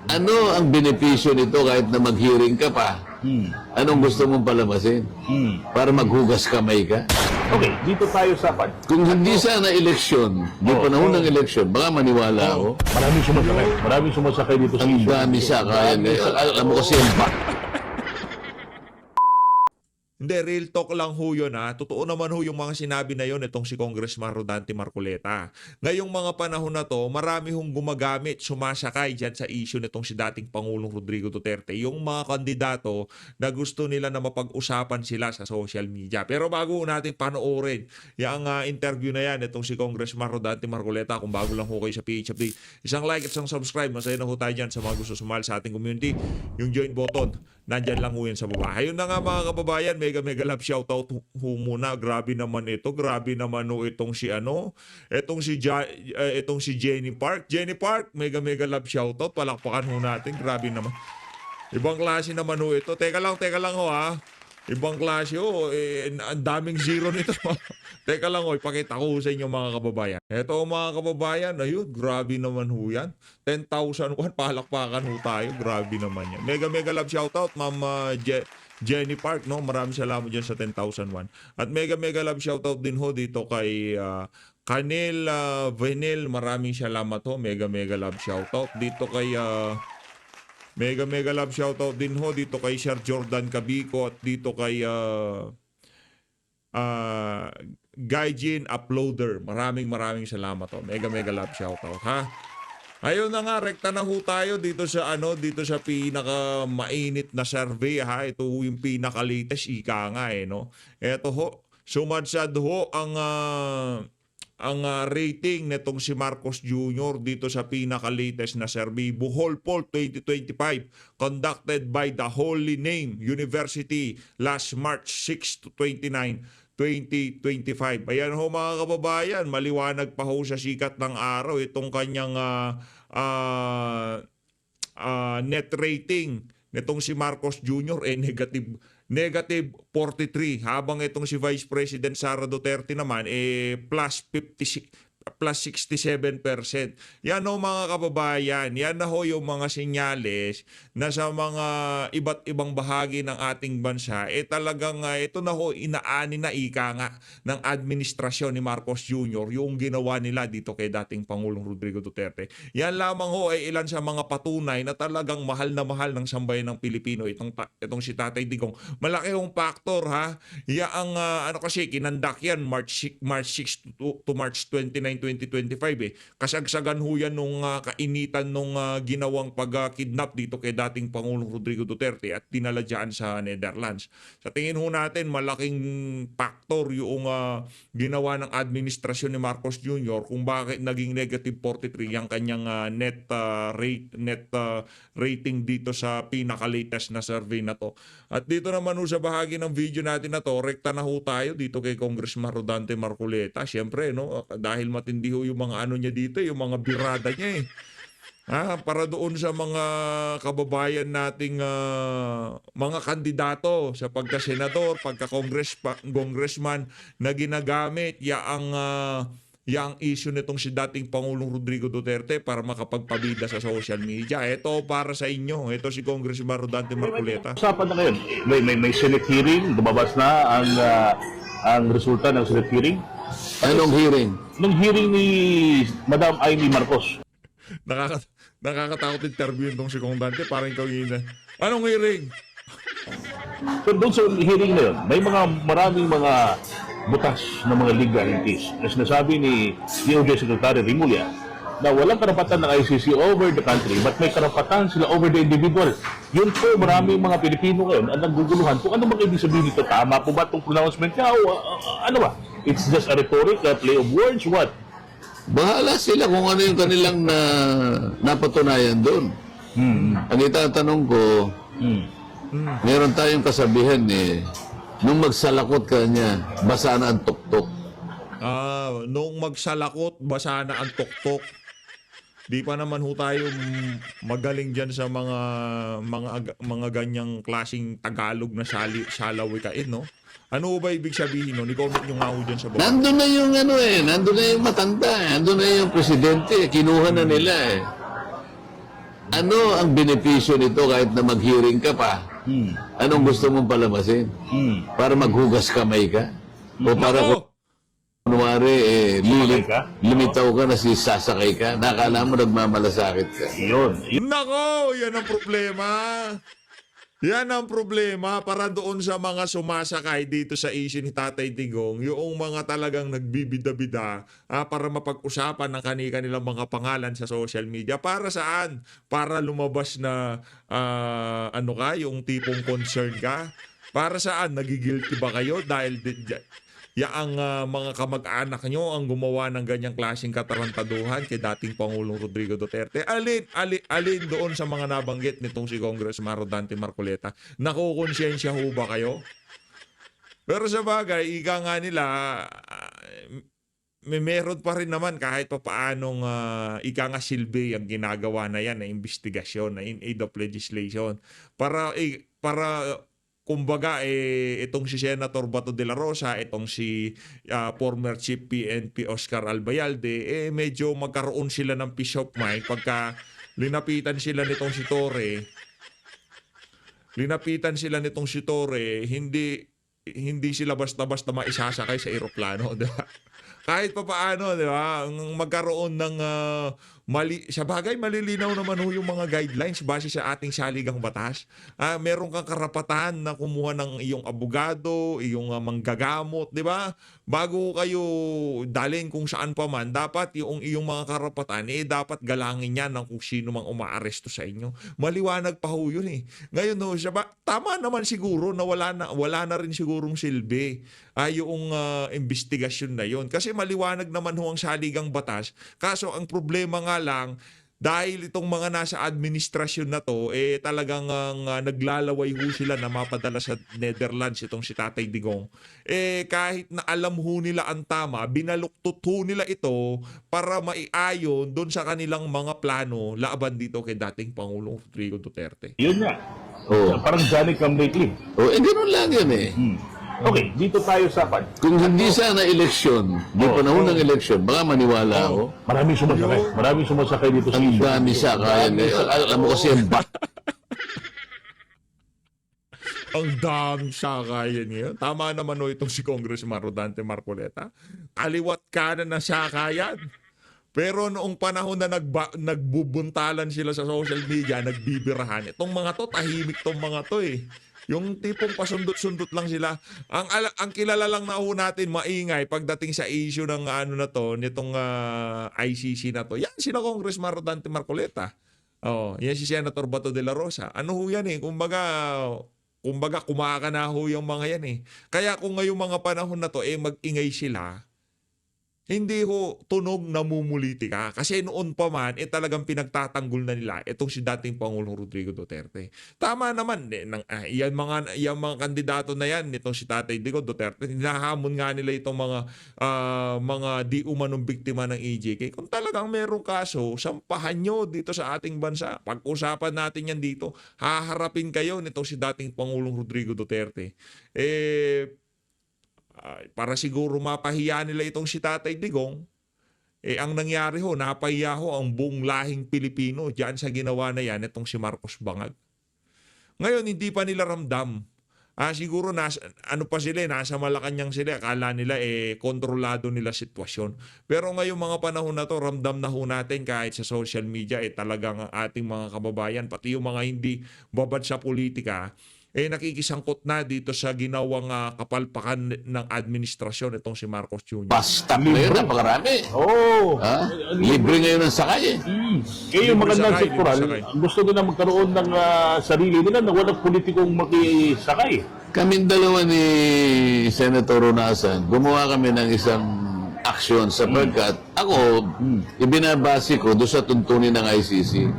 Ano ang benepisyo nito kahit na mag-hearing ka pa? Anong gusto mong palamasin? Para maghugas kamay ka? Okay, dito tayo sa Kung hindi sana eleksyon, di panahon ng eleksyon, baka maniwala ako. Maraming sumasakay. Maraming sumasakay dito sa Ang issue. dami siya, kaya alam mo kasi yung Hindi, real talk lang ho yun ha. Totoo naman ho yung mga sinabi na yun itong si Congressman Rodante Marcoleta. Ngayong mga panahon na to, marami hong gumagamit, sumasakay dyan sa issue nitong si dating Pangulong Rodrigo Duterte. Yung mga kandidato na gusto nila na mapag-usapan sila sa social media. Pero bago natin panoorin yung interview na yan itong si Congressman Rodante Marcoleta, kung bago lang ho kayo sa PH Update, isang like at isang subscribe. Masaya na ho tayo dyan sa mga gusto sumali sa ating community. Yung join button, nandyan lang ho yan sa baba. Ayun na nga mga kababayan, mega love shoutout ho muna. Grabe naman ito. Grabe naman ho itong si itong si Jenny Park. Jenny Park, mega love shoutout. Palakpakan ho natin. Grabe naman. Ibang klase naman ho ito. Teka lang ho ha. Ibang klase ho. Ang daming zero nito. Teka lang ho, ipakita ko sa inyo mga kababayan. Ito mga kababayan, ayun, grabe naman ho yan. 10,001, palakpakan ho tayo. Grabe naman yan. Mega love shoutout, Ma'am Jenny Park, no? Maraming salamat dyan sa 10,001. At mega love shoutout din ho dito kay Kanel Venel. Maraming salamat ho. Mega love shoutout. Dito kay mega love shoutout din ho dito kay Sir Jordan Cabico at dito kay Gaijin Uploader. Maraming salamat ho. Mega love shoutout ha. Ayun na nga, rekta na ho tayo dito sa pinaka mainit na survey ha. Ito ho yung pinaka latest ika nga no. Ito ho, sumadsad ho ang rating nitong si Marcos Jr. dito sa pinaka latest na survey, Bohol Poll 2025 conducted by the Holy Name University last March 6 to 29 2025. Ayan ho mga kababayan, maliwanag pa ho sa sikat ng araw itong kanyang net rating nitong si Marcos Jr. negative 43, habang itong si Vice President Sara Duterte naman plus 67%. Yan ho mga kababayan, yan na ho yung mga senyales na sa mga iba't ibang bahagi ng ating bansa, talagang ito na ho inaani na ika nga ng administrasyon ni Marcos Jr. yung ginawa nila dito kay dating Pangulong Rodrigo Duterte. Yan lamang ho ay ilan sa mga patunay na talagang mahal na mahal ng sambayan ng Pilipino itong si Tatay Digong. Malaki hong factor ha. Yang kasi kinandak yan March 6 to March 29, 2025 Kasagsagan ho yan nung kainitan nung ginawang pag-kidnap dito kay dating Pangulong Rodrigo Duterte at dinala dyan sa Netherlands. Sa tingin ho natin, malaking factor yung ginawa ng administrasyon ni Marcos Jr. kung bakit naging negative 43 yung kanyang net rating dito sa pinaka-latest na survey na to. At dito naman ho sa bahagi ng video natin na to, rekta na ho tayo dito kay Congressman Rodante Marcoleta. Siyempre, no, dahil matindi ho yung mga niya dito, yung mga birada niya para doon sa mga kababayan nating mga kandidato sa pagka-senador, pagka-congressman na ginagamit yang issue nitong si dating Pangulong Rodrigo Duterte para makapagpabida sa social media. Ito para sa inyo. Ito si Congressman Rodante Marcoleta. Usapan na ngayon. May Senate hearing. Lumabas na ang resulta ng Senate hearing. anong hearing? Nung hearing ni Madam Amy Marcos. Nakakatakot interview itong si Kong Dante. Parang ikaw yun na. Anong hearing? So doon sa hearing na yun, may maraming mga butas ng mga legalities na sinasabi ni DOJ Secretary Rimulya na walang karapatan ng ICC over the country but may karapatan sila over the individual. Yun po, maraming mga Pilipino ngayon ang naguguluhan kung ano bang ibig sabihin nito. Tama po ba itong pronouncement niya o ano ba? It's just a rhetoric, a play of words, what? Bahala sila kung ano yung kanilang napatunayan doon. Ang itatanong ko, meron tayong kasabihan nung magsalakot ka niya, basa na ang tuktok. Nung magsalakot, basa na ang tuktok. Di pa naman ho tayo magaling dyan sa mga ganyang klaseng Tagalog na salawikain, no? Ano ba ibig sabihin nun? I-comment nyo nga ho dyan sa baba. Nandun na yung nandun na yung matanda, nandun na yung presidente, kinuha na nila ano ang benepisyo nito kahit na mag-hearing ka pa? Anong gusto mong palamasin? Para maghugas kamay ka? O para Nako! kunwari, Sasakay ka? lumitaw ka na sasakay ka, nakala mo nagmamalasakit ka. Yun. Nako, yan ang problema. Yan ang problema para doon sa mga sumasakay dito sa issue ni Tatay Digong, yung mga talagang nagbibida-bida para mapag-usapan ng kanilang mga pangalan sa social media. Para saan? Para lumabas na ano ka, yung tipong concern ka? Para saan? Nagigilty ba kayo dahil ang mga kamag-anak nyo ang gumawa ng ganyang klaseng katarantaduhan kay dating Pangulong Rodrigo Duterte? Alin doon sa mga nabanggit nitong si Congressman Rodante Marcoleta? Nakukonsensya ho ba kayo? Pero sa bagay, ika nga nila, meron pa rin naman kahit pa paanong ika nga silbi ang ginagawa na yan na investigasyon, na in aid of legislation. Para kumbaga, itong si Senator Bato de la Rosa, itong si former Chief PNP Oscar Albayalde, medyo magkaroon sila ng peace of mind pagka linapitan sila nitong si Torre, hindi sila basta-basta maisasakay sa eroplano, di ba? Kahit pa paano, di ba? Magkaroon ng sa bagay, malilinaw naman ho yung mga guidelines base sa ating saligang batas. Meron kang karapatan na kumuha ng iyong abogado, iyong manggagamot, di ba? Bago kayo dalhin kung saan pa man, dapat yung iyong mga karapatan, dapat galangin yan ng kung sino mang umaaresto sa inyo. Maliwanag pa ho yun eh. Ngayon ho, tama naman siguro na wala na rin sigurong silbi yung investigasyon na yun. Kasi maliwanag naman ho ang saligang batas. Kaso ang problema nga lang, dahil itong mga nasa administrasyon na to, talagang naglalaway ho sila na mapadala sa Netherlands itong si Tatay Digong. Kahit na alam ho nila ang tama, binaluktot ho nila ito para maiayon doon sa kanilang mga plano laban dito kay dating Pangulong Rodrigo Duterte. Yun nga. Oh. Parang Johnny come lately. Ganun lang yan eh. Okay, dito tayo sa Kung hindi sana eleksyon, di panahon ng eleksyon, baka maniwala ako. Maraming sumasakay dito sa Ang issue. dami sakayan. Alam mo kasi ang Ang daming sakayan ngayon. Tama naman o itong si Congressman Rodante Marcoleta. Kaliwat kanan na sakayan. Pero noong panahon na nagbubuntalan sila sa social media, nagbibirahan, itong mga to, tahimik tong mga to eh. Yung tipong pasundot-sundot lang sila. Ang kilala lang na ho natin maingay pagdating sa issue ng na to, nitong ICC na to. Yan sila Congressman Rodante Marcoleta. Yan si Senator Bato de la Rosa. Ano ho yan eh? Kumbaga kumaka na ho yung mga yan eh. Kaya kung ngayong mga panahon na to mag-ingay sila, hindi ho tunog namumuliti ka. Kasi noon pa man, talagang pinagtatanggol na nila itong si dating Pangulong Rodrigo Duterte. Tama naman, yan mga kandidato na yan, itong si Tatay Digong Duterte, hinahamon nga nila itong mga di umanong biktima ng EJK. Kung talagang merong kaso, sampahan nyo dito sa ating bansa. Pag-usapan natin yan dito, haharapin kayo nitong si dating Pangulong Rodrigo Duterte. Para siguro mapahiya nila itong si Tatay Digong, ang nangyari ho, napahiya ho ang buong lahing Pilipino diyan sa ginawa na yan itong si Marcos Bangag. Ngayon, hindi pa nila ramdam. Siguro nasa Malacanang sila, akala nila kontrolado nila sitwasyon. Pero ngayong mga panahon na to, ramdam na ho natin kahit sa social media, talagang ang ating mga kababayan, pati yung mga hindi babad sa politika, nakikisangkot na dito sa ginawang kapalpakan ng administrasyon itong si Marcos Jr. basta ngayon, napakarami. Libre ngayon ang sakay eh. Kaya yung mga Libre non-sectoral, sakay. gusto nila magkaroon ng sarili nila na walang politikong makisakay. Kaming dalawa ni Senator Ronasan, gumawa kami ng isang aksyon sapagkat ako, ibinabase ko doon sa tuntunin ng ICC.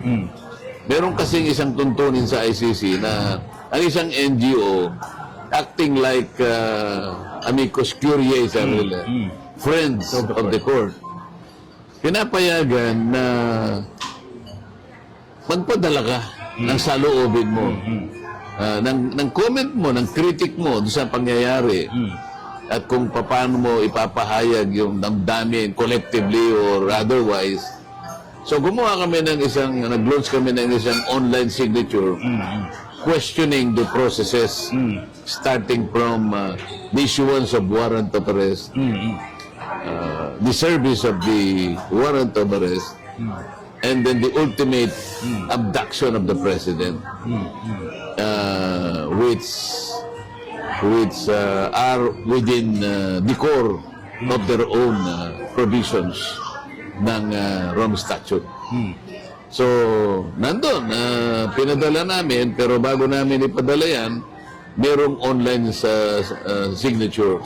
Meron kasing isang tuntunin sa ICC na ang isang NGO acting like amicus curiae, sabi nila, friends of the court. Pinapayagan na magpadala ka ng saloobin mo, ng comment mo, ng critic mo doon sa pangyayari, at kung paano mo ipapahayag yung damdamin collectively or otherwise So gumawa kami nag-launch kami ng isang online signature questioning the processes starting from the issuance of warrant of arrest, the service of the warrant of arrest, and then the ultimate abduction of the president, which are within the core of their own provisions ng Rome Statute. So, nandun, pinadala namin, pero bago namin ipadala yan, merong online sa signature.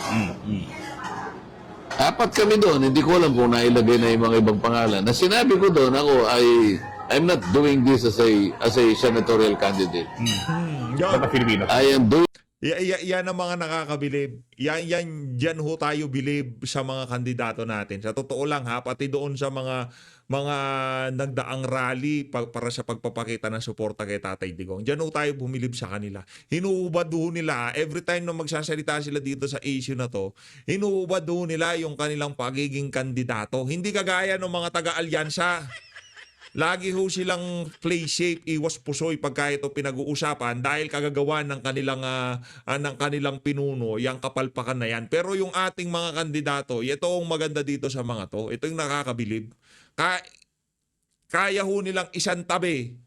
Apat kami doon, hindi ko alam kung nailagay na yung mga ibang pangalan. Na sinabi ko doon, I'm not doing this as a senatorial candidate. Sa Pilipinas. I am doing Yan ang mga nakakabilib. Yan ho tayo bilib sa mga kandidato natin. Sa totoo lang ha, pati doon sa mga nagdaang rally para sa pagpapakita ng suporta kay Tatay Digong. Diyan ho tayo bumilib sa kanila. Hinuubad ho nila, every time na magsasalita sila dito sa issue na to, hinuubad ho nila yung kanilang pagiging kandidato. Hindi kagaya ng mga taga-alyansa. Lagi ho silang play safe, iwas pusoy pagka ito pinag-uusapan dahil kagagawa ng kanilang pinuno, yung kapalpakan na yan. Pero yung ating mga kandidato, ito ang maganda dito sa mga to. Ito yung nakakabilib. Kaya ho nilang isang tabi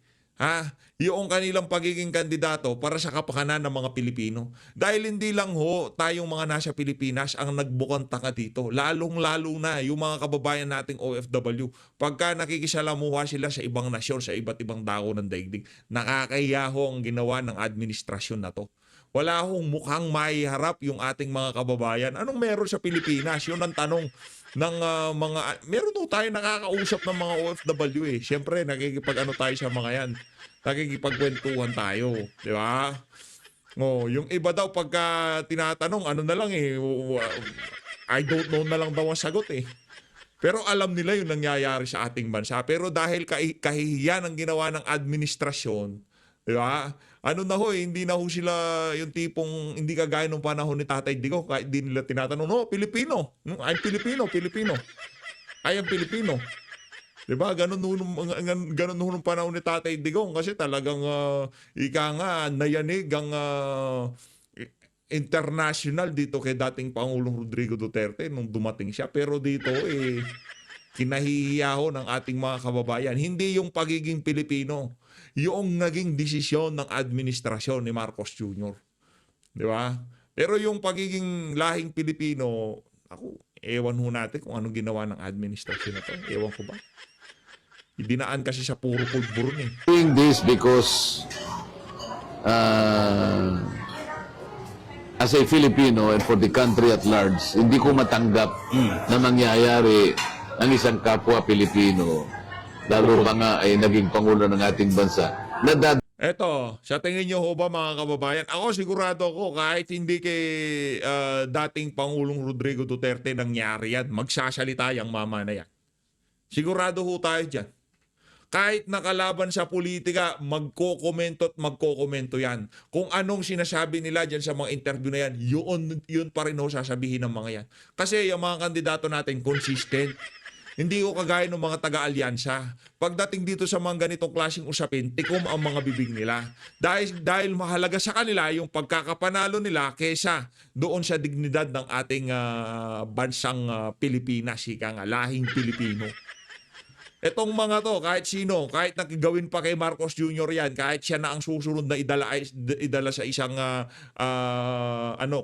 yung kanilang pagiging kandidato para sa kapakanan ng mga Pilipino. Dahil hindi lang ho tayong mga nasa Pilipinas ang nagbukang taka dito. Lalong-lalo na yung mga kababayan nating OFW. Pagka nakikisalamuha sila sa ibang nasyon, sa iba't ibang dako ng daigdig, nakakahiya ho ang ginawa ng administrasyon na to. Wala hong mukhang maiharap yung ating mga kababayan. Anong meron sa Pilipinas? Yun ang tanong ng meron ho tayo nakakausap ng mga OFW eh. Siyempre, nakikipag-ano tayo sa mga yan. Nakikipagkwentuhan tayo. Di ba? Yung iba daw pagka tinatanong, ano na lang eh, I don't know na lang daw ang sagot eh. Pero alam nila yung nangyayari sa ating bansa. Pero dahil kahihiyan ang ginawa ng administrasyon, di ba? Ano na ho, hindi na ho sila yung tipong hindi kagaya nung panahon ni Tatay Digong, kahit di nila tinatanong, no, Pilipino. I'm Filipino. I am Filipino. Diba? Ganun nung panahon ni Tatay Digong kasi talagang ika nga nayanig ang international dito kay dating Pangulong Rodrigo Duterte nung dumating siya. Pero dito kinahihiya ho ng ating mga kababayan. Hindi yung pagiging Pilipino, yung naging desisyon ng administrasyon ni Marcos Jr. Di ba? Pero yung pagiging lahing Pilipino, ewan ho natin kung anong ginawa ng administrasyon na to. Ewan ko ba? Idinaan kasi sa puro pulburon eh. doing this because as a Filipino and for the country at large, hindi ko matanggap na mangyayari ang isang kapwa Pilipino, lalo pa nga ay naging Pangulo ng ating bansa, na Eto, sa tingin nyo ho ba mga kababayan, ako sigurado ako kahit hindi kay dating Pangulong Rodrigo Duterte nangyari yan, magsasalita yung mama na yan. Sigurado ho tayo dyan. Kahit nakalaban sa politika, magko-komento yan. Kung anong sinasabi nila dyan sa mga interview na yan, yun pa rin ho sasabihin ng mga yan. Kasi yung mga kandidato natin, consistent. Hindi ko kagaya ng mga taga-alyansa. Pagdating dito sa mga ganitong klaseng usapin, tikom ang mga bibig nila. Dahil mahalaga sa kanila yung pagkakapanalo nila kesa doon sa dignidad ng ating bansang Pilipinas, ika nga, lahing Pilipino. Etong mga to, kahit sino, kahit nakigawin pa kay Marcos Jr. yan, kahit siya na ang susunod na idala sa isang,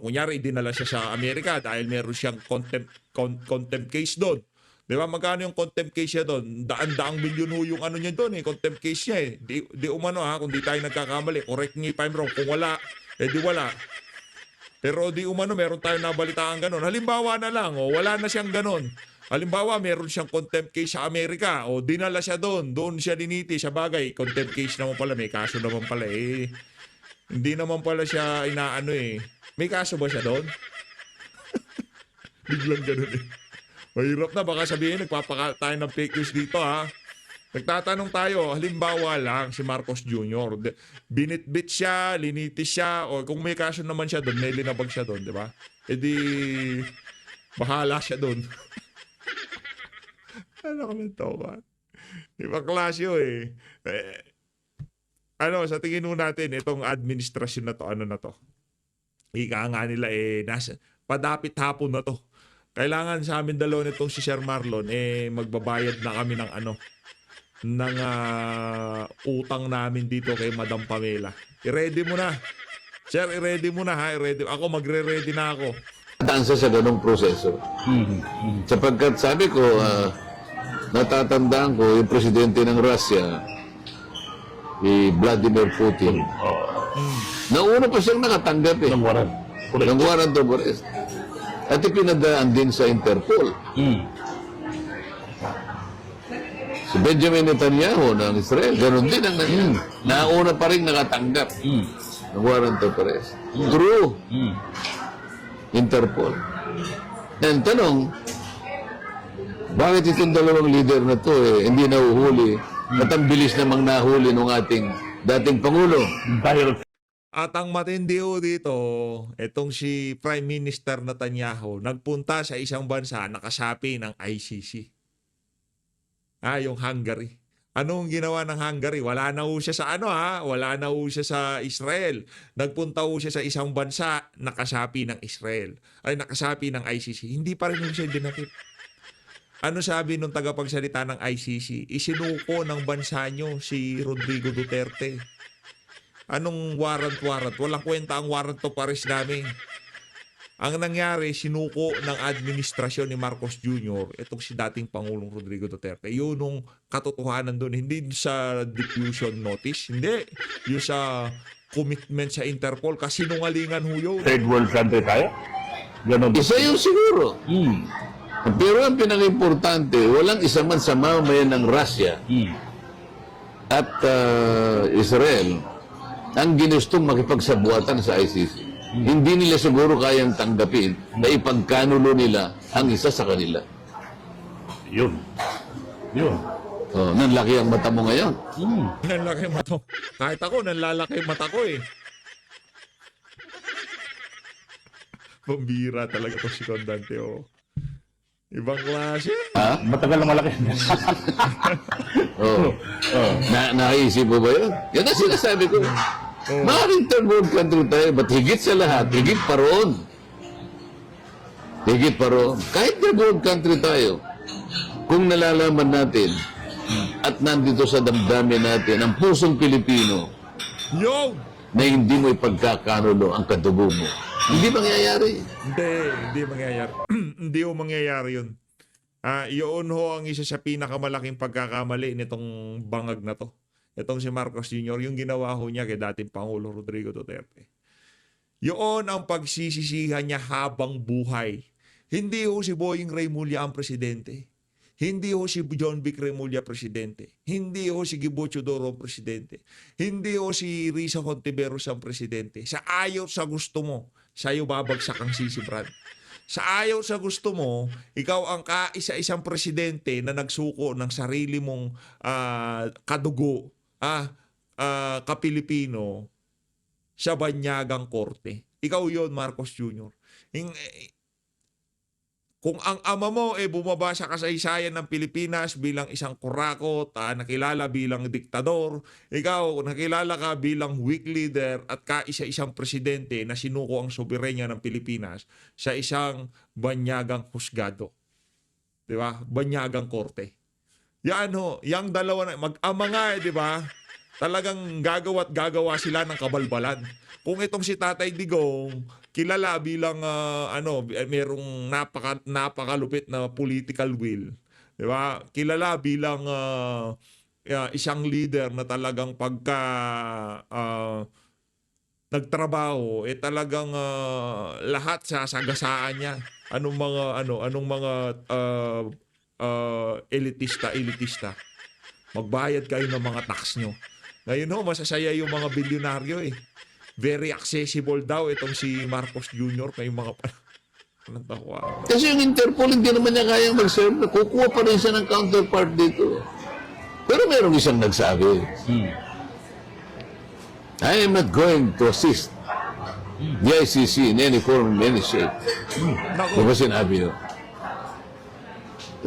kunyari, idinala siya sa Amerika dahil meron siyang contempt case doon. Di ba? Magkano yung contempt case niya doon? Daan-daang milyon ho yung ano niya doon contempt case niya eh. Di umano kung di tayo nagkakamali. Correct me if I'm wrong. Kung wala, di wala. Pero di umano, meron tayong nabalitaan ganun. Halimbawa na lang, wala na siyang ganun. Halimbawa, meron siyang contempt case sa Amerika. Dinala siya doon. Doon siya liniti sa bagay. Contempt case naman pala. May kaso naman pala Hindi naman pala siya inaano May kaso ba siya doon? Biglang ganun Mahirap na, baka sabihin, tayo ng fake news dito Nagtatanong tayo, halimbawa lang si Marcos Jr. Binitbit siya, linitis siya, o kung may kaso naman siya doon, may linabag siya doon, di ba? Bahala siya doon. Ano ka lang tawa? Ibang klase yun eh. Ano, sa tingin mo natin, itong administrasyon na to, ano na to? Ika nga nila padapit hapon na to. Kailangan sa amin dalawa nitong si Sir Marlon, magbabayad na kami ng ng utang namin dito kay Madam Pamela. I-ready mo na. Sir, i-ready mo na ha. I-ready. Ako, magre-ready na ako. Tansa sa ganong proseso. Sapagkat sabi ko, natatandaan ko yung presidente ng Russia, si Vladimir Putin. Nauna pa siyang nakatanggap Ng warrant. ng warrant of arrest. At ipinadaan din sa Interpol. Si Benjamin Netanyahu ng Israel, ganoon din ang nangyari. Nauna pa rin nakatanggap ng warrant of arrest. Through Interpol. Ang tanong, bakit itong dalawang leader na to hindi nahuhuli at ang bilis namang nahuli ng ating dating Pangulo? Dahil At ang matindi ho dito, itong si Prime Minister Netanyahu, nagpunta sa isang bansa nakasapi ng ICC. Yung Hungary. Anong ginawa ng Hungary? Wala na ho siya sa wala na ho siya sa Israel. Nagpunta ho siya sa isang bansa nakasapi ng Israel. Nakasapi ng ICC. Hindi pa rin ho siya dinakip. Ano sabi nung tagapagsalita ng ICC? Isinuko ng bansa nyo si Rodrigo Duterte. Anong warrant? Walang kwenta ang warrant to Paris namin. Ang nangyari, sinuko ng administrasyon ni Marcos Jr., itong si dating Pangulong Rodrigo Duterte. Yun nung katotohanan doon. Hindi sa diffusion notice. Hindi. Yung sa commitment sa Interpol. Kasi nungalingan ho yun. third world country tayo? Ganon. Isa yun siguro. Pero ang pinaka-importante, walang isa man sa mamamayan ng Russia at Israel ang ginustong makipagsabuatan sa ICC. Hindi nila siguro kayang tanggapin na ipagkanulo nila ang isa sa kanila. Yun. Nanlaki ang mata mo ngayon. Nanlalaki mata ko. Kahit ako, nanlalaki mata ko eh. Pambira talaga to si Condante. Ibang klase. Matagal na malaki. Naisip mo ba yun? Yan ang sinasabi ko. Maaaring third world country tayo, but higit sa lahat, higit pa roon. Kahit third world country tayo, kung nalalaman natin at nandito sa damdamin natin ang pusong Pilipino na hindi mo ipagkakanulo ang kadugo mo, hindi mangyayari. Hindi mangyayari. Hindi ho mangyayari yun. Yun ho ang isa sa pinakamalaking pagkakamali nitong bangag na to. Itong si Marcos Jr., yung ginawa ho niya kay dating Pangulo Rodrigo Duterte. Yun ang pagsisisihan niya habang buhay. Hindi ho si Boying Remulla ang presidente. Hindi ho si John Vic Remulla presidente. Hindi ho si Gibo Teodoro ang presidente. Hindi ho si Risa Hontiveros ang presidente. Sa ayaw sa gusto mo, sa'yo babagsak ang sisi, Brad. Sa ayaw sa gusto mo, ikaw ang kaisa-isang presidente na nagsuko ng sarili mong kadugo, kapilipino, sa banyagang korte. Ikaw yon, Marcos Jr. Kung ang ama mo bumaba sa kasaysayan ng Pilipinas bilang isang kurakot, nakilala bilang diktador, ikaw nakilala ka bilang weak leader at kaisa-isang presidente na sinuko ang soberenya ng Pilipinas sa isang banyagang husgado. 'Di ba? Banyagang korte. Yan ho, yang dalawa na mag-ama nga, 'di ba? Talagang gagawa sila ng kabalbalan. Kung itong si Tatay Digong kilala bilang merong napakalupit na political will, 'di ba? Kilala bilang isang leader na talagang pagka nagtrabaho talagang lahat sa sagasaan niya. Anong mga elitista. Magbayad kayo ng mga tax nyo. Ngayon ho, masasaya yung mga bilyonaryo eh. Very accessible daw itong si Marcos Jr. kayong mga tawa. Kasi yung Interpol, hindi naman niya kayang mag-serve. Kukuha pa rin siya ng counterpart dito. Pero merong isang nagsabi, I am not going to assist the ICC in any form, in any shape. Ano ba sinabi yun?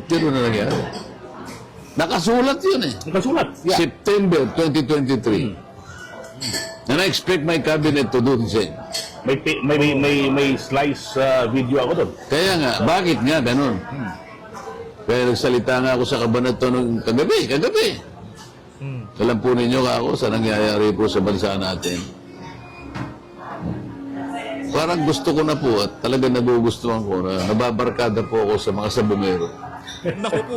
Tiro na nangyari. Nakasulat yun eh. Nakasulat. Yeah. September 2023. And I expect my cabinet to do the same. May slice video ako doon. Kaya nga, bakit nga ganun? Kaya nagsalita nga ako sa kabineto nung kagabi. Alam po ninyo ako sa nangyayari po sa bansa natin. Parang gusto ko na po at talaga nagugustuhan ko na nababarkada po ako sa mga sabungero. Naku po.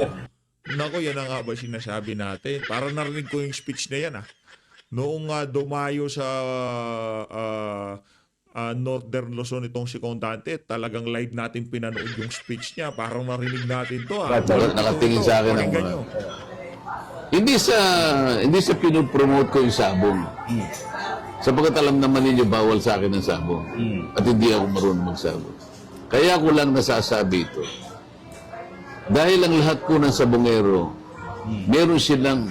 Naku, yan ang nga ba sinasabi natin. Para narinig ko yung speech na yan Noong dumayo sa Northern Luzon itong si Condante, talagang live natin pinanood yung speech niya. Parang narinig natin to. Nakatingin sa akin ang Pakinggan mga... nyo. Hindi sa pinopromote ko yung sabong. Sapagkat alam naman ninyo bawal sa akin ang sabong. At hindi ako marunong magsabong. Kaya ko lang nasasabi ito. Dahil ang lahat po ng sabongero, meron silang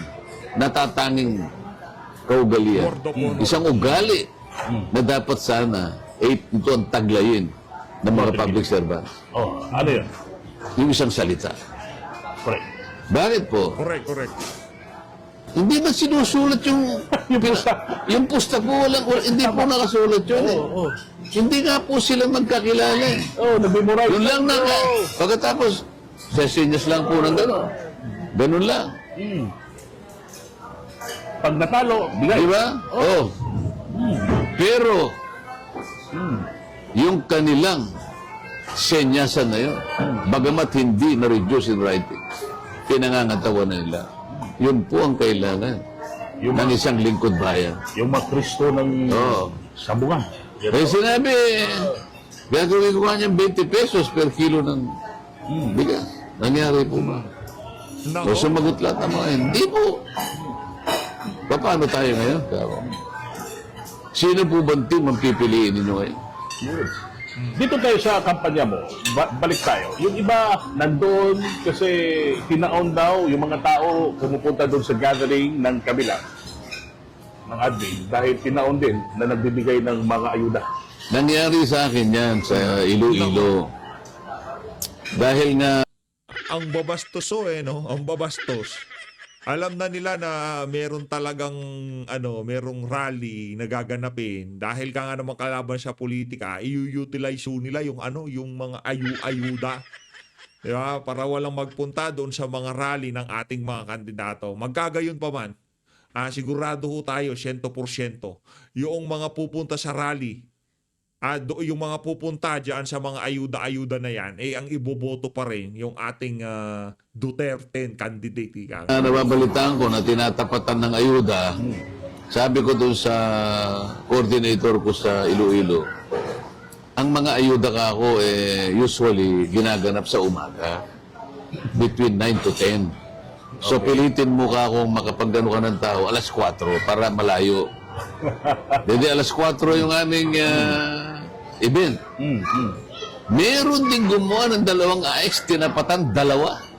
natatanging kaugalian. Isang ugali na dapat sana ito ang taglayin ng mga public servants. Oh, ano yun? Yung isang salita. Correct. Bakit po? Correct. Hindi ba sinusulat yung pusta? Yung pusta po hindi po nakasulat yun eh. Hindi nga po sila magkakilala eh. Nag-memorize. Yun lang na pagkatapos sesenyas lang po ng gano'n. Ganun lang. Pag natalo, bigay. Di ba? Oh. Pero yung kanilang senyasan na yun, bagamat hindi na-reduce in writing, pinangangatawan na nila. Yun po ang kailangan ng isang lingkod bayan. Yung mga Kristo ng sabungan. Kaya sinabi, gagawin ko nga niyang 20 pesos per kilo ng bigas. Nangyari po ba? Nako. O sumagot lahat ng mga hindi po. Paano tayo ngayon? Sino po bang team ang pipiliin ninyo ngayon? Dito tayo sa kampanya mo, balik tayo. Yung iba nandun kasi tinaon daw yung mga tao pumupunta doon sa gathering ng kabila ng admin dahil tinaon din na nagbibigay ng mga ayuda. Nangyari sa akin yan sa Iloilo. Dahil nga Ang babastoso ang babastos. Alam na nila na meron talagang merong rally na gaganapin dahil ka nga naman kalaban sa politika, i-utilize nila yung mga ayuda. Di ba? Para walang magpunta doon sa mga rally ng ating mga kandidato. Magkagayon pa man, sigurado ho tayo 100% yung mga pupunta sa rally, yung mga pupunta dyan sa mga ayuda-ayuda na yan, ang iboboto pa rin yung ating Duterte candidate. nababalitaan ko na tinatapatan ng ayuda, sabi ko doon sa coordinator ko sa Iloilo, ang mga ayuda ka ako usually ginaganap sa umaga between 9 to 10. So pilitin mo ka akong makapagano ka ng tao alas 4 para malayo. Hindi, alas 4 yung aming event. Meron din gumawa ng 2 AX, tinapatan 2.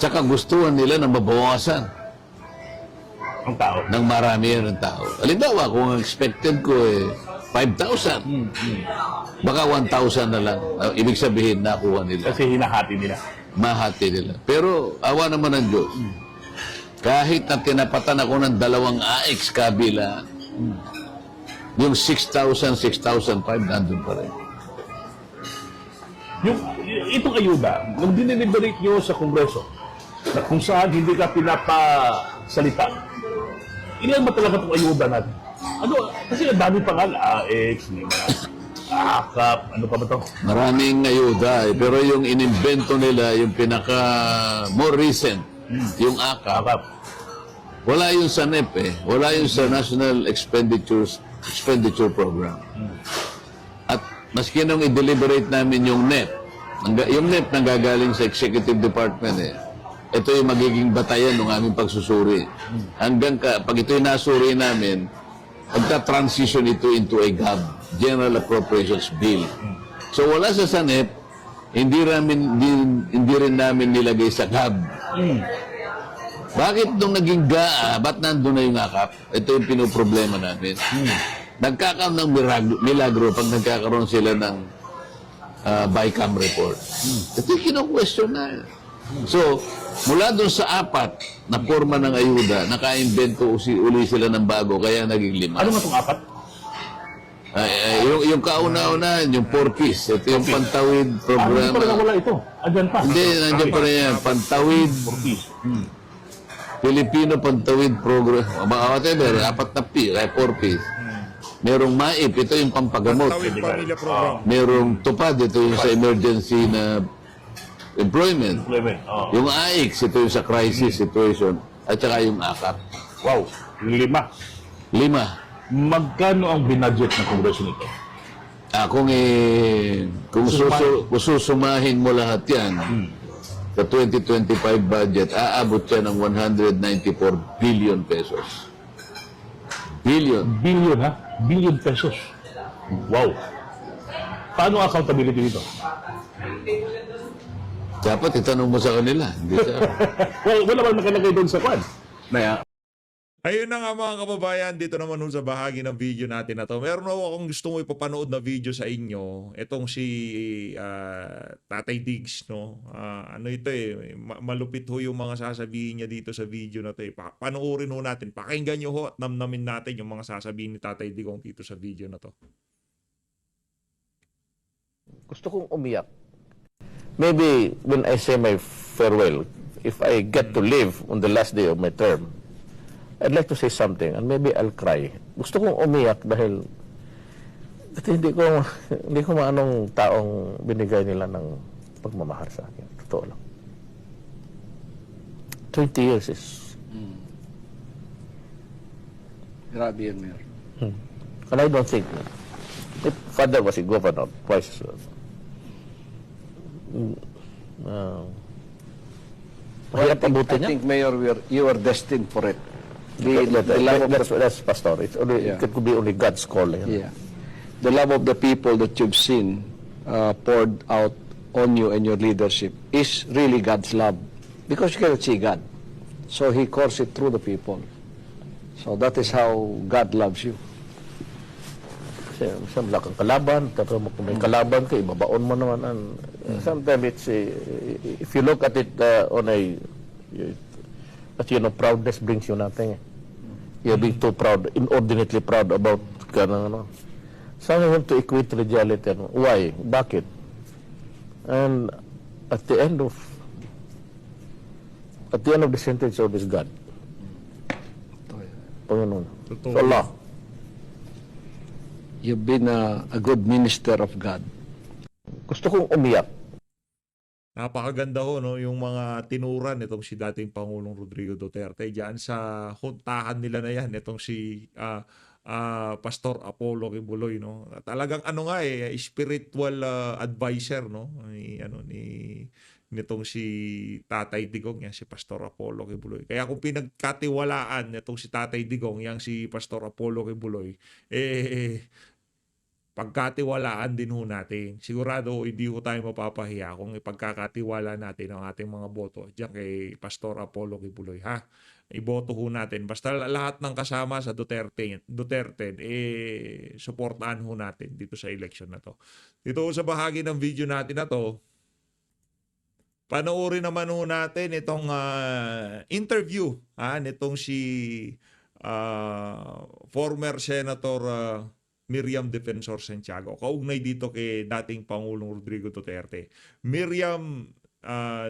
Tsaka gustuhan nila na mabawasan Ang tao. ng marami yan ng tao. Halimbawa, kung ang expected ko 5,000, baka 1,000 na lang. Ibig sabihin, nakuha nila. Kasi hinahati nila. Mahati nila. Pero, awa naman ng Diyos. Kahit na tinapatan ako ng 2 AX kabila, yung 6,000, 6,500 nandun pa rin. Itong ayuda, nung dineliberate nyo sa Kongreso, na kung saan hindi ka pinapasalita, ilan ba talaga itong ayuda natin? Kasi ang dami pa nga, AX, AKAP, ano pa ba ito? Maraming ayuda pero yung inimbento nila, yung pinaka more recent, yung AKAP, AKAP. wala yung sa NEP wala yung sa National Expenditure Program. At maski nung i-deliberate namin yung NEP nanggagaling sa Executive Department ito yung magiging batayan ng aming pagsusuri. Hanggang pag ito'y nasuri namin, pagka-transition ito into a GAB, General Appropriations Bill. So wala sa SANEP, hindi rin namin nilagay sa GAB. Bakit nung naging GAA, ba't nandun na yung AKAP? Ito yung pinoproblema namin. Nagkakaroon ng milagro pag nagkakaroon sila ng BICAM report. Ito yung kino-question na. So, mula doon sa 4 na forma ng ayuda, naka-invento uli sila ng bago, kaya naging 5. Ano nga itong 4? Yung kauna-unahan, yung 4Ps. Ito yung Pantawid Hindi programa. pa wala ito. Andyan pa. Hindi, nandiyan pa rin yan. Pantawid, Porkis. Filipino Pantawid Program. Whatever, 4 na P, kaya 4Ps. Merong MAIP, ito yung pampagamot. Tawid Pamilya Program. Merong TUPAD, ito yung sa emergency na employment. Employment. Oh. Yung AIX, ito yung sa crisis situation. At saka yung AKAP. Wow. 5. 5. Magkano ang binudget ng Kongreso nito? Kung susumahin mo lahat yan, sa 2025 budget, aabot yan ng 194 billion pesos. Billion. Billion, ha? Billion pesos. Wow. Paano ang accountability dito? Dapat itanong mo sa kanila. Hindi sa... Well, wala bang nakalagay doon sa kwan? Na, Ayun na nga mga kababayan, dito naman ho sa bahagi ng video natin na to. Meron ho akong gusto mo ipapanood na video sa inyo. Itong si Tatay Diggs, no? Ano ito malupit ho yung mga sasabihin niya dito sa video na to eh. Panoorin ho natin, pakinggan nyo ho at namnamin natin yung mga sasabihin ni Tatay Digong dito sa video na to. Gusto kong umiyak. Maybe when I say my farewell, if I get to live on the last day of my term, I'd like to say something and maybe I'll cry. Gusto kong umiyak dahil hindi ko maanong taong binigay nila ng pagmamahal sa akin. Totoo lang. 20 years is... Grabe yan, Mayor. And I don't think... If father was a governor, twice... mahirap abutin I niya. think, Mayor, you are destined for it. The love of That's pastor. It's only, Yeah. It could be only God's call. yeah. The love of the people that you've seen poured out on you and your leadership is really God's love. Because you cannot see God. So He calls it through the people. So that is how God loves you. Kasi wala kang kalaban, pero kung may kalaban ka, ibabaon mo naman. Sometimes it's, if you look at it on a, but proudness brings you nothing. You're being too proud, inordinately proud about kanang So I want to equate reality. Why? Bakit? And at the end of the sentence of this God, Panginoon. So Allah. You've been a good minister of God. Gusto kong umiyak. Napakaganda ho, no? Yung mga tinuran itong si dating Pangulong Rodrigo Duterte diyan sa huntahan nila na yan, itong si Pastor Apollo Kibuloy, no? Talagang spiritual advisor, no? Nitong si Tatay Digong, yan si Pastor Apollo Kibuloy. Kaya kung pinagkatiwalaan nitong si Tatay Digong, yang si Pastor Apollo Kibuloy, pagkatiwalaan din ho natin. Sigurado hindi ho tayo mapapahiya kung ipagkakatiwala natin ang ating mga boto diyan kay Pastor Apollo Kibuloy, ha? Iboto ho natin. Basta lahat ng kasama sa Duterte, suportahan ho natin dito sa election na to. Dito sa bahagi ng video natin na to, panoorin naman ho natin itong interview nitong si former Senator Miriam Defensor Santiago, kaugnay dito kay dating Pangulong Rodrigo Duterte. Miriam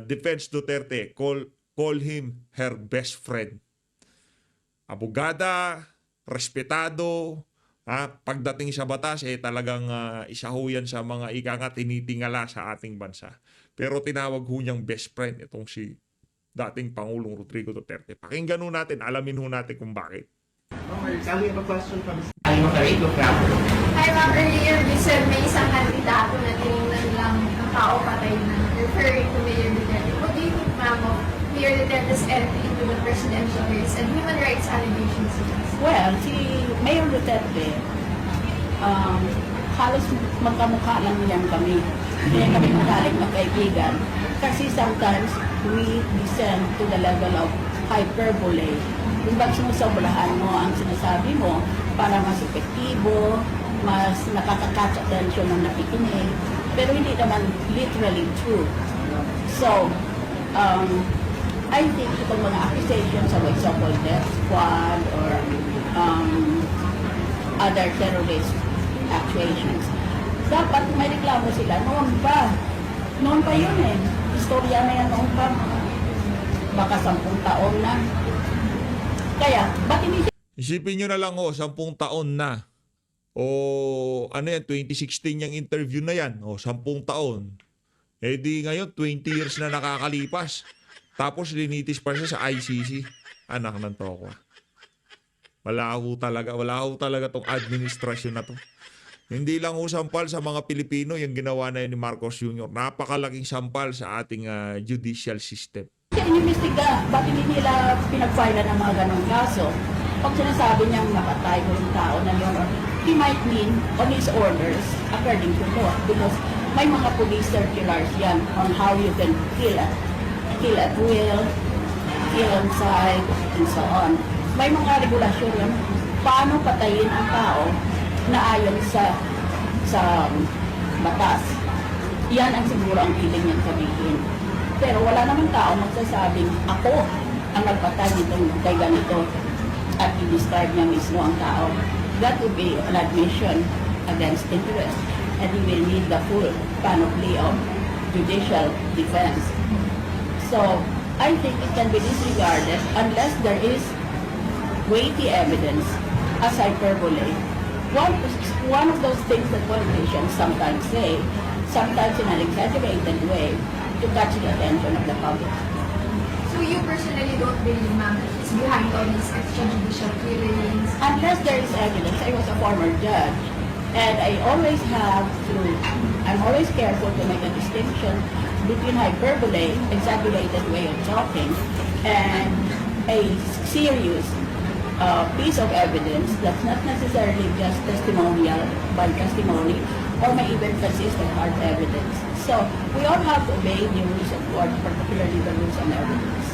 Defense Duterte call him her best friend. Abogada, respetado, pagdating sa batas, talagang isa ho yan sa mga tinitingala sa ating bansa. Pero tinawag ho niyang best friend itong si dating Pangulong Rodrigo Duterte. Pakinggan ho natin, alamin ho natin kung bakit. We have a question from Hi ma'am, earlier we said may isang kandidato na tinignan lang ng tao patay na, referring to Mayor Duterte. What do you think ma'am of Mayor Duterte's entry into the presidential race and human rights allegations? Well, si Mayor Duterte, halos magkamukha lang yan kami. Hindi kami magaling magkaibigan. Kasi sometimes we descend to the level of hyperbole. Yung bang sinusobrahan mo ang sinasabi mo para mas epektibo, mas nakaka-catch attention ng nakikinig, pero hindi naman literally true. So, I think itong mga accusations of so-called death squad or other terrorist actuations, dapat may reklamo sila noon pa. Noon pa yun eh. Istorya na yan noon pa. Baka 10 taon na. Kaya, ba't hindi Isipin nyo na lang 10 taon na. O ano yan, 2016 yung interview na yan. 10 taon. Eh di ngayon, 20 years na nakakalipas. Tapos linitis pa siya sa ICC. Anak ng toko. Wala ho talaga tong administrasyon na to. Hindi lang ho sampal sa mga Pilipino yung ginawa na yun ni Marcos Jr. Napakalaking sampal sa ating judicial system. inimbestiga? Ba't hindi nila pinag-file ng mga ganong kaso? Pag sinasabi niyang napatay ko yung tao na yun, he might mean on his orders according to law because may mga police circulars yan on how you can kill at will, kill on sight, and so on. May mga regulasyon yan. Paano patayin ang tao na ayon sa batas? Yan ang siguro ang piling niyang sabihin. Pero wala namang tao magsasabing ako ang nagpatay nitong kay ganito at i-describe niya mismo ang tao. That would be an admission against interest and he will need the full panoply of judicial defense. So, I think it can be disregarded unless there is weighty evidence as hyperbole. One of those things that politicians sometimes say, sometimes in an exaggerated way, to catch the attention of the public. So you personally don't believe, ma'am, that he's behind all these extrajudicial killings? Unless there is evidence, I was a former judge, and I'm always careful to make a distinction between hyperbole, exaggerated way of talking, and a serious piece of evidence that's not necessarily just testimonial by testimony, or may even consist of hard evidence. So, we all have to obey the rules of court, particularly the rules on evidence.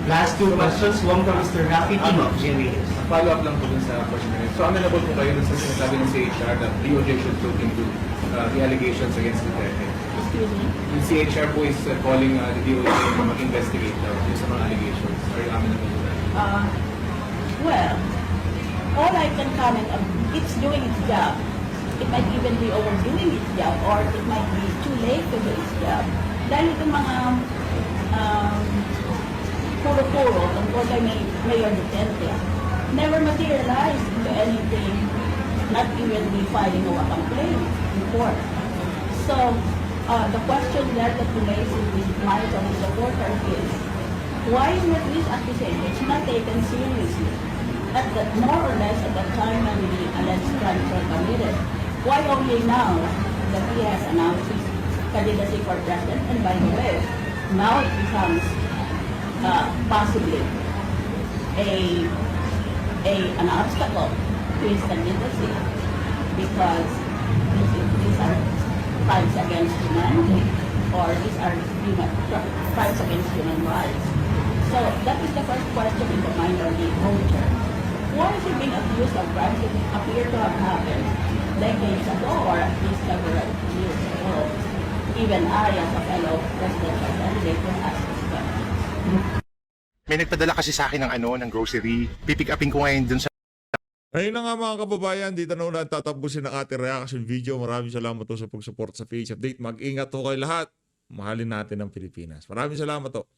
Last two questions, one from Mr. Rafi Tino, Jimmy. Follow-up lang po dun sa question na yun. So, amenable po kayo dun sa sinasabi ng CHR that DOJ should look into the allegations against Duterte. Excuse me? Yung CHR po is calling the DOJ to mag-investigate daw dun sa mga allegations. Are you amenable to that? Well, all I can comment on, it's doing its job. It might even be overdoing its job, or it might be too late to do its job. Dahil itong mga puro-puro tungkol kay Mayor Duterte never materialized into anything, not even the filing of a complaint in court. So, the question that remains in the minds of the supporters is, why were these accusations not taken seriously? More or less at the time when the alleged crimes were committed. Why only now that he has announced his candidacy for president? And by the way, now it becomes possibly an obstacle to his candidacy because these are crimes against humanity or these are crimes against human rights. So that is the first question in the mind of the voter. Why is he being accused of crimes that appear to have happened decades ago or at least several years ago? Even I, as a fellow presidential candidate, will ask this question. May nagpadala kasi sa akin ng grocery. Pipick upin ko ngayon dun sa Ayun na nga mga kababayan, dito na ulit tatapusin ang ating reaction video. Maraming salamat po sa pag-support sa PH Update. Mag-ingat po kayo lahat. Mahalin natin ang Pilipinas. Maraming salamat po.